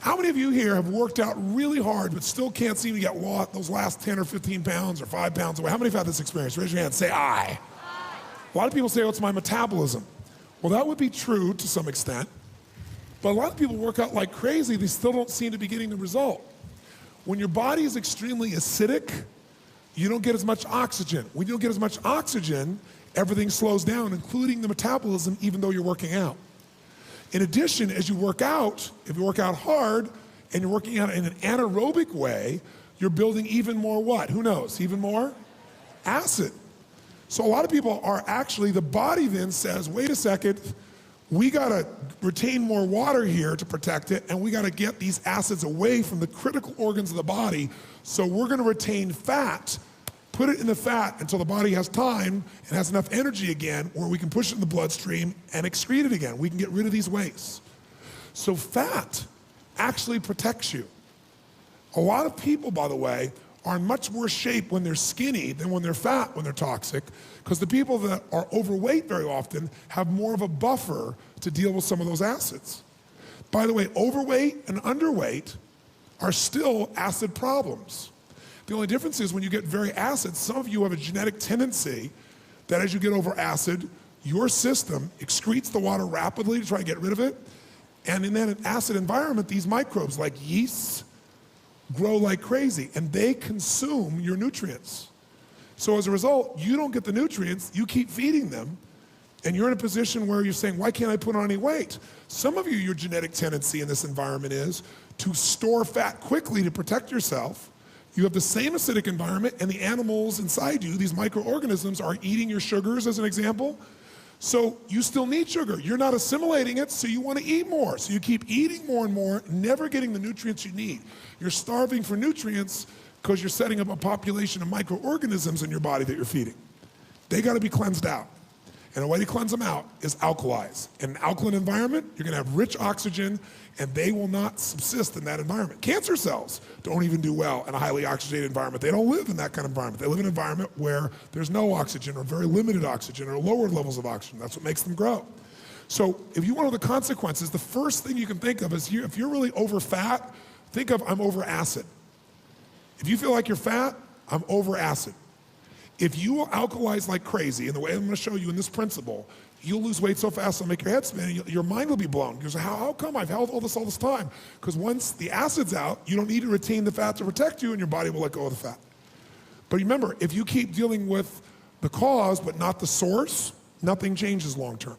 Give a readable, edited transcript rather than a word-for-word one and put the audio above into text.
How many of you here have worked out really hard but still can't seem to get those last 10 or 15 pounds or 5 pounds away? How many have had this experience? Raise your hand, say aye. A lot of people say, oh, it's my metabolism. Well, that would be true to some extent, but a lot of people work out like crazy, they still don't seem to be getting the result. When your body is extremely acidic, you don't get as much oxygen. When you don't get as much oxygen, everything slows down, including the metabolism, even though you're working out. In addition, as you work out, if you work out hard and you're working out in an anaerobic way, you're building even more what? Who knows? Even more acid. So a lot of people are actually, the body then says, wait a second, we gotta retain more water here to protect it, and we gotta get these acids away from the critical organs of the body, so we're gonna retain fat, put it in the fat until the body has time and has enough energy again where we can push it in the bloodstream and excrete it again. We can get rid of these wastes. So fat actually protects you. A lot of people, by the way, are in much worse shape when they're skinny than when they're fat, when they're toxic, because the people that are overweight very often have more of a buffer to deal with some of those acids. By the way, overweight and underweight are still acid problems. The only difference is when you get very acid, some of you have a genetic tendency that as you get over acid, your system excretes the water rapidly to try to get rid of it. And in that acid environment, these microbes like yeasts grow like crazy and they consume your nutrients. So as a result, you don't get the nutrients, you keep feeding them, and you're in a position where you're saying, why can't I put on any weight? Some of you, your genetic tendency in this environment is to store fat quickly to protect yourself. You have the same acidic environment and the animals inside you, these microorganisms, are eating your sugars as an example. So you still need sugar. You're not assimilating it, so you want to eat more. So you keep eating more and more, never getting the nutrients you need. You're starving for nutrients because you're setting up a population of microorganisms in your body that you're feeding. They got to be cleansed out. And the way to cleanse them out is alkalize. In an alkaline environment, you're gonna have rich oxygen and they will not subsist in that environment. Cancer cells don't even do well in a highly oxygenated environment. They don't live in that kind of environment. They live in an environment where there's no oxygen or very limited oxygen or lower levels of oxygen. That's what makes them grow. So if you want to know the consequences, the first thing you can think of is if you're really over fat, think of I'm over acid. If you feel like you're fat, I'm over acid. If you will alkalize like crazy, in the way I'm gonna show you in this principle, you'll lose weight so fast it'll make your head spin and your mind will be blown. You'll say, how come I've held all this time? Because once the acid's out, you don't need to retain the fat to protect you and your body will let go of the fat. But remember, if you keep dealing with the cause but not the source, nothing changes long term.